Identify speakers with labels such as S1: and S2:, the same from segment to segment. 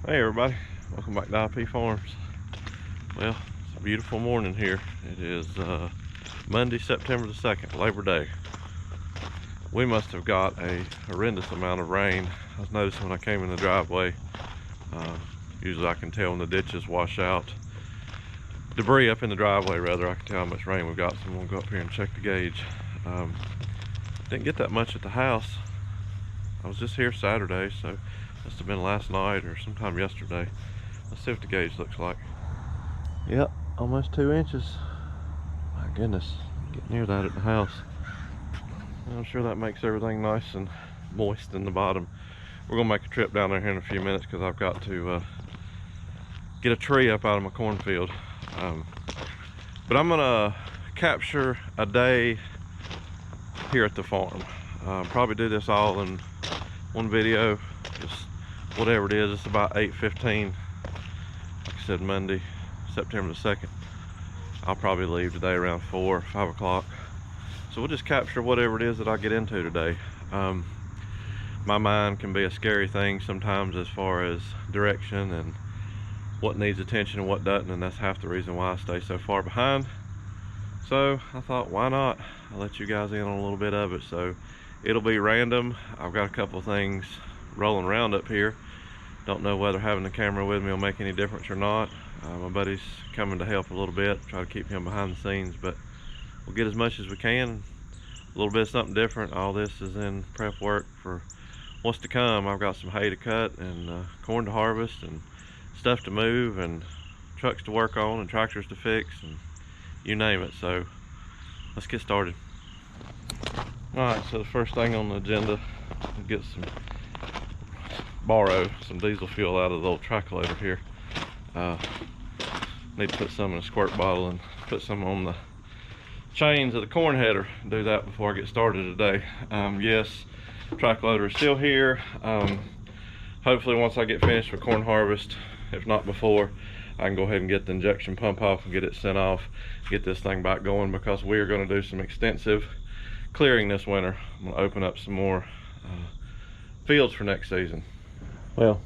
S1: Hey everybody, welcome back to IP Farms. Well, it's a beautiful morning here. It is Monday, September the 2nd, Labor Day. We must have got a horrendous amount of rain. I was noticing when I came in the driveway, usually I can tell when the ditches wash out debris up in the driveway, rather. I can tell how much rain we've got, so I'm gonna go up here and check the gauge. Didn't get that much at the house. I was just here Saturday, so must have been last night or sometime yesterday. Let's see what the gauge looks like. Yep, almost 2 inches. My goodness, get near that at the house. I'm sure that makes everything nice and moist in the bottom. We're gonna make a trip down there here in a few minutes because I've got to get a tree up out of my cornfield. But I'm gonna capture a day here at the farm. Probably do this all in one video, just whatever it is. It's about 8:15, like I said, Monday, September the 2nd. I'll probably leave today around 4 or 5 o'clock. So we'll just capture whatever it is that I get into today. My mind can be a scary thing sometimes as far as direction and what needs attention and what doesn't, and that's half the reason why I stay so far behind. So I thought, why not? I'll let you guys in on a little bit of it. So it'll be random. I've got a couple things rolling around up here. Don't know whether having the camera with me will make any difference or not. My buddy's coming to help a little bit, try to keep him behind the scenes, but we'll get as much as we can. A little bit of something different. All this is in prep work for what's to come. I've got some hay to cut and corn to harvest and stuff to move and trucks to work on and tractors to fix and you name it. So let's get started. Alright, so the first thing on the agenda, get borrow some diesel fuel out of the old track loader here. Need to put some in a squirt bottle and put some on the chains of the corn header. Do that before I get started today. Yes, track loader is still here. Hopefully once I get finished with corn harvest, if not before, I can go ahead and get the injection pump off and get it sent off, get this thing back going, because we are going to do some extensive clearing this winter. I'm going to open up some more fields for next season. Well,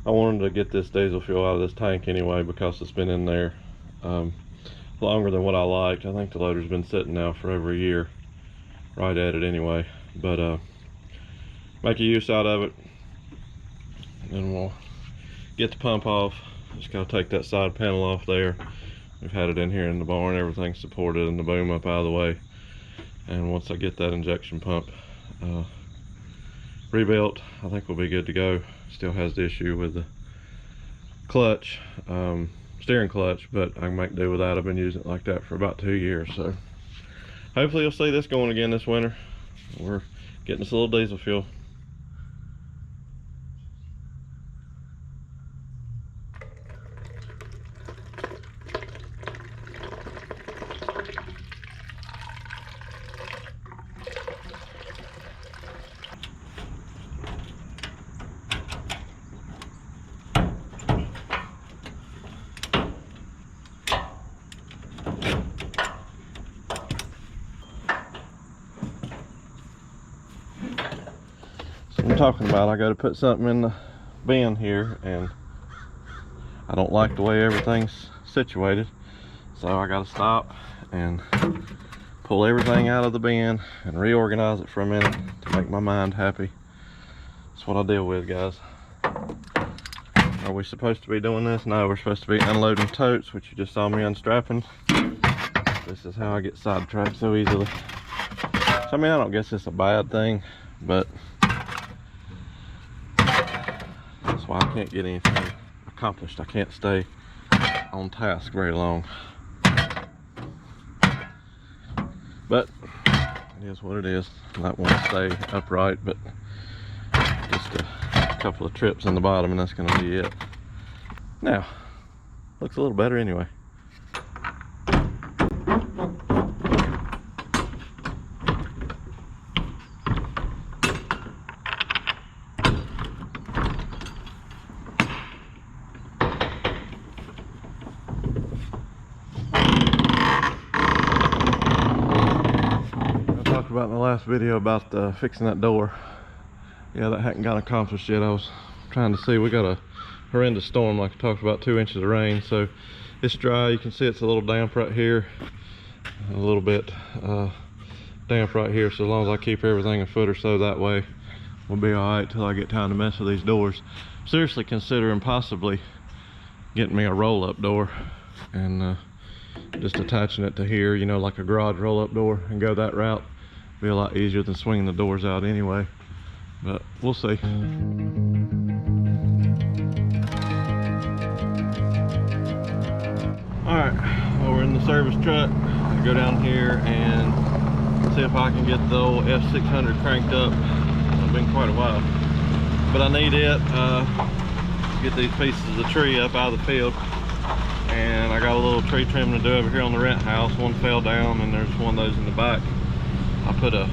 S1: I wanted to get this diesel fuel out of this tank anyway because it's been in there longer than what I liked. I think the loader's been sitting now for over a year, right at it anyway. But make a use out of it, and we'll get the pump off. Just gotta take that side panel off there. We've had it in here in the barn, everything's supported, and the boom up out of the way. And once I get that injection pump rebuilt, I think we'll be good to go. Still has the issue with the clutch, steering clutch, but I can make do with that. I've been using it like that for about 2 years, so hopefully you'll see this going again this winter. We're getting us a little diesel fuel. I'm talking about, I got to put something in the bin here, and I don't like the way everything's situated, so I got to stop and pull everything out of the bin and reorganize it for a minute to make my mind happy. That's what I deal with, guys. Are we supposed to be doing this? No, we're supposed to be unloading totes, which you just saw me unstrapping. This is how I get sidetracked so easily. So I mean, I don't guess it's a bad thing, but that's why I can't get anything accomplished. I can't stay on task very long. But it is what it is. That won't stay upright, but just a couple of trips in the bottom and that's going to be it. Now, looks a little better anyway. About in the last video about fixing that door. Yeah, that hadn't got accomplished yet. I was trying to see, we got a horrendous storm, like I talked about, 2 inches of rain. So it's dry. You can see it's a little damp right here, a little bit damp right here. So as long as I keep everything a foot or so that way, we'll be all right till I get time to mess with these doors. Seriously considering possibly getting me a roll-up door and just attaching it to here, you know, like a garage roll-up door, and go that route. Be a lot easier than swinging the doors out anyway, but we'll see. All right, well, we're in the service truck. I'll go down here and see if I can get the old F600 cranked up. It's been quite a while, but I need it to get these pieces of tree up out of the field. And I got a little tree trim to do over here on the rent house. One fell down, and there's one of those in the back. I'll put a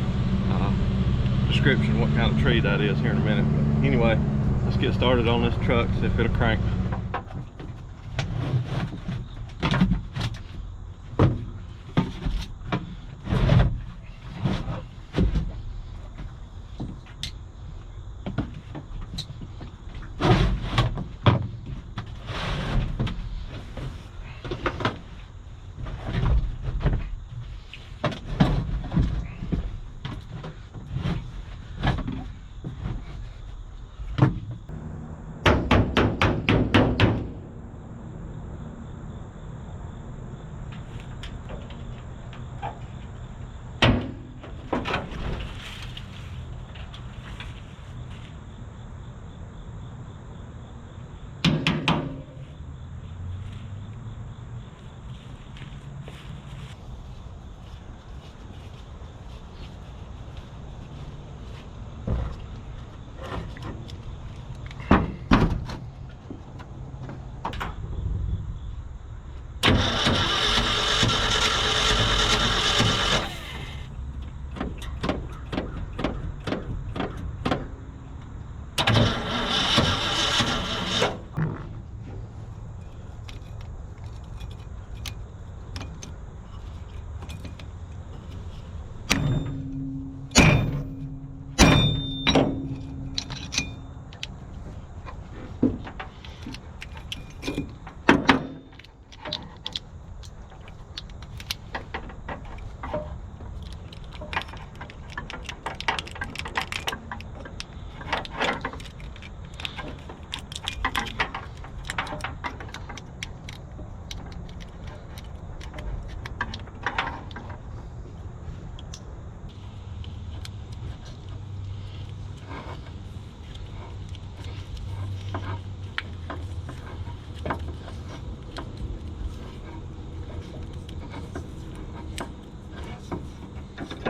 S1: description what kind of tree that is here in a minute. But anyway, let's get started on this truck, see if it'll crank.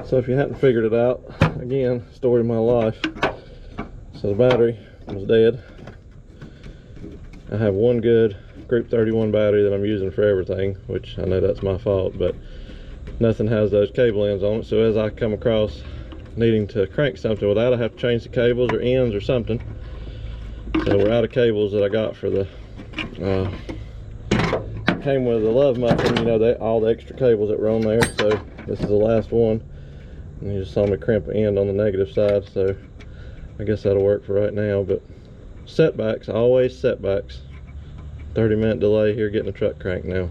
S1: So if you hadn't figured it out, again, story of my life. So the battery was dead. I have one good Group 31 battery that I'm using for everything, which I know that's my fault, but nothing has those cable ends on it. So as I come across needing to crank something with that, I have to change the cables or ends or something. So we're out of cables that I got for the came with the love muffin, you know, all the extra cables that were on there. So this is the last one, and you just saw me crimp the end on the negative side, so I guess that'll work for right now. But setbacks, always setbacks. 30-minute delay here getting the truck cranked now.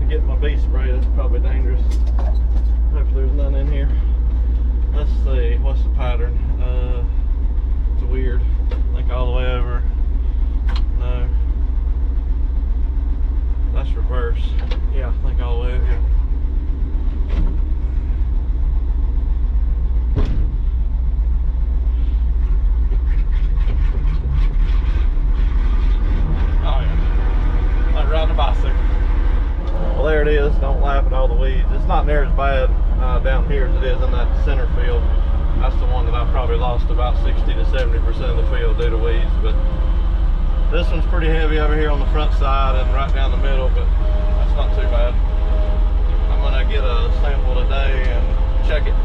S1: Get my bee spray, that's probably dangerous. Hopefully there's none in here. Let's see, what's the pattern? It's weird. I think all the way over. No. That's reverse. Yeah, I think all the way over. Yeah. Oh yeah. Like riding a bicycle. Well, there it is. Don't laugh at all the weeds. It's not near as bad down here as it is in that center field. That's the one that I probably lost about 60 to 70% of the field due to weeds, but this one's pretty heavy over here on the front side and right down the middle, but that's not too bad. I'm gonna get a sample today and check it,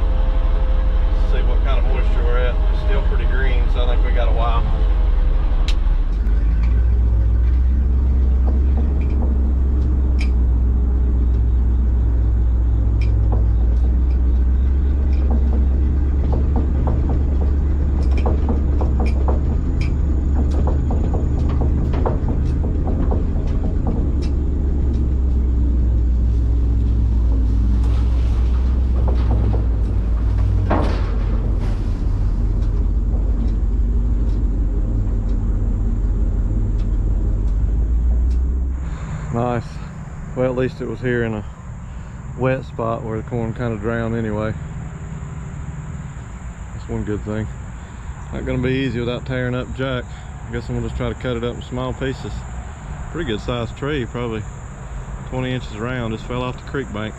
S1: see what kind of moisture we're at. It's still pretty green, so I think we got a while. Nice. Well, at least it was here in a wet spot where the corn kind of drowned anyway. That's one good thing. Not gonna be easy without tearing up jack. I guess I'm gonna just try to cut it up in small pieces. Pretty good sized tree, probably 20 inches around. Just fell off the creek bank.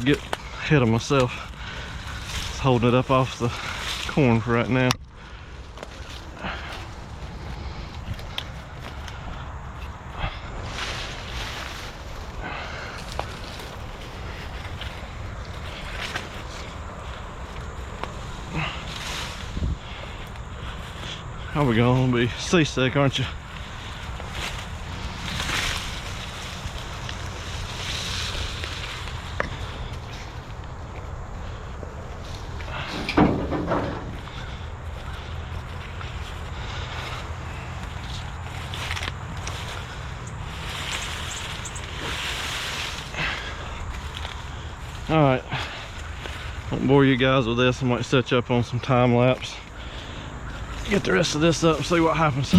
S1: Get ahead of myself. Just holding it up off the corn for right now. How we gonna be seasick, aren't you? Alright, won't bore you guys with this. I might set you up on some time lapse. Get the rest of this up and see what happens.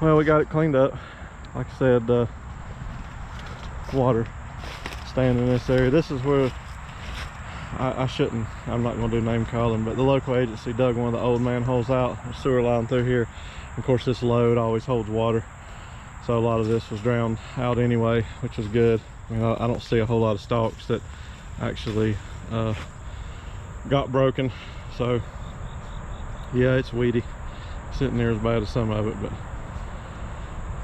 S1: Well, we got it cleaned up. Like I said, water staying in this area. This is where I'm not going to do name calling, but the local agency dug one of the old manholes out, a sewer line through here. Of course, this load always holds water. so a lot of this was drowned out anyway, which was good. I mean, I don't see a whole lot of stalks that actually got broken. So yeah, it's weedy, sitting there as bad as some of it, but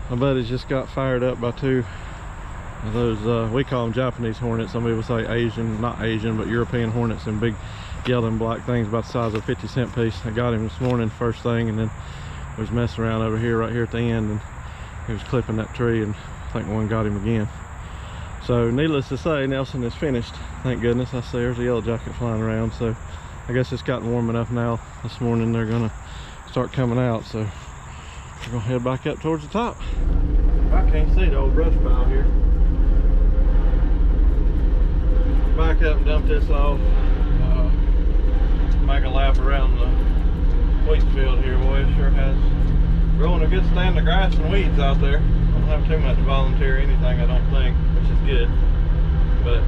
S1: my buddies just got fired up by two of those, we call them Japanese hornets. Some people say Asian, not Asian, but European hornets, and big yellow and black things about the size of a 50-cent piece. I got him this morning first thing, and then we was messing around over here, right here at the end, and he was clipping that tree, and I think one got him again. So needless to say, Nelson is finished, thank goodness. I see there's a yellow jacket flying around, so I guess it's gotten warm enough now. This morning they're gonna start coming out, so we're gonna head back up towards the top. I can't see the old brush pile here. Back up and dump this off. Make a lap around the wheat field here. Boy, it sure has growing a good stand of grass and weeds out there. I don't have too much volunteer anything, I don't think, which is good. But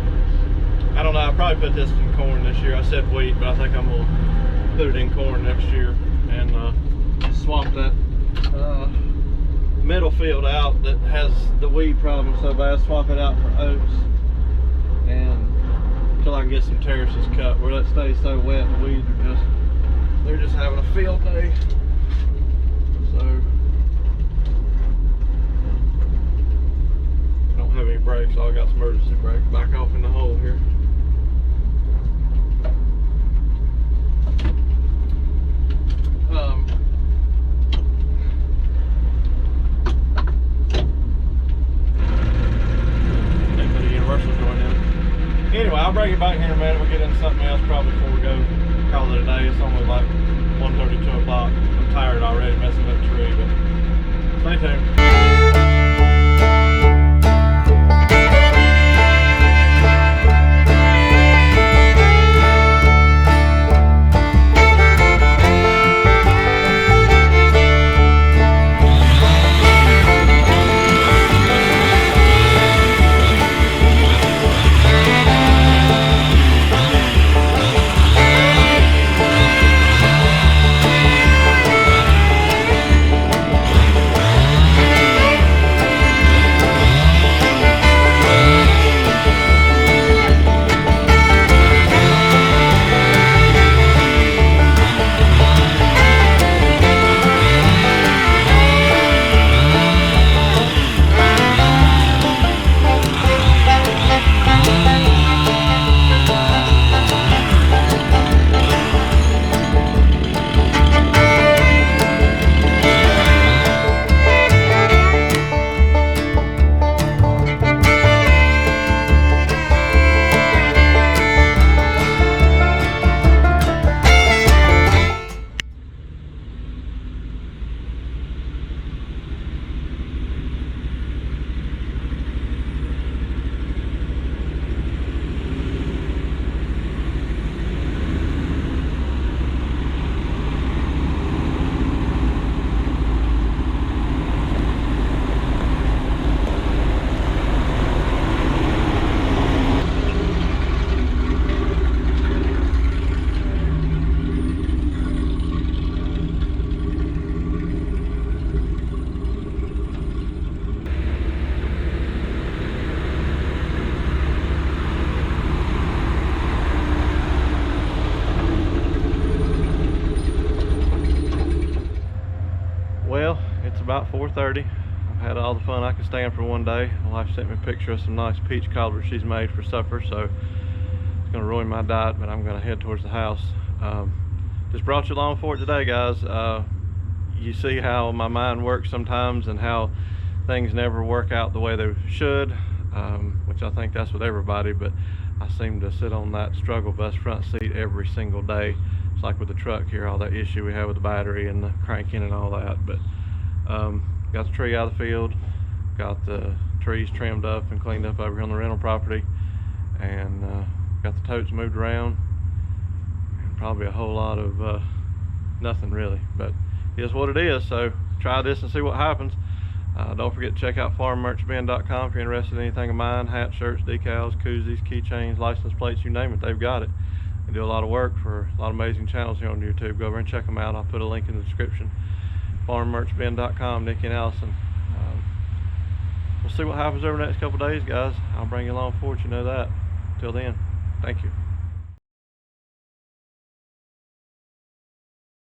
S1: I don't know, I'll probably put this in corn this year. I said wheat, but I think I'm gonna put it in corn next year and swamp that middle field out that has the weed problem so bad. Swap it out for oats, and until I can get some terraces cut where that stays so wet, the weeds are they're just having a field day. So I don't have any brakes, so I got some emergency brakes. Back off in the hole here. Anyway, I'll bring you back here in a minute. We'll get into something else probably before we go call it a day. It's only like 1:30, 2 o'clock. I'm tired already messing with the tree, but stay tuned. About 4:30. I've had all the fun I could stand for one day. My wife sent me a picture of some nice peach cobbler she's made for supper, so it's going to ruin my diet, but I'm going to head towards the house. Just brought you along for it today, guys. You see how my mind works sometimes and how things never work out the way they should, which I think that's with everybody, but I seem to sit on that struggle bus front seat every single day. It's like with the truck here, all that issue we have with the battery and the cranking and all that. But got the tree out of the field, got the trees trimmed up and cleaned up over here on the rental property, and got the totes moved around, and probably a whole lot of nothing really, but it is what it is. So try this and see what happens. Don't forget to check out farmmerchbin.com if you're interested in anything of mine: hats, shirts, decals, koozies, keychains, license plates, you name it, they've got it. They do a lot of work for a lot of amazing channels here on YouTube. Go over and check them out. I'll put a link in the description. farmmerchbin.com, Nikki and Allison. we'll see what happens over the next couple days, guys. I'll bring you along for it, you know that. Till then, thank you.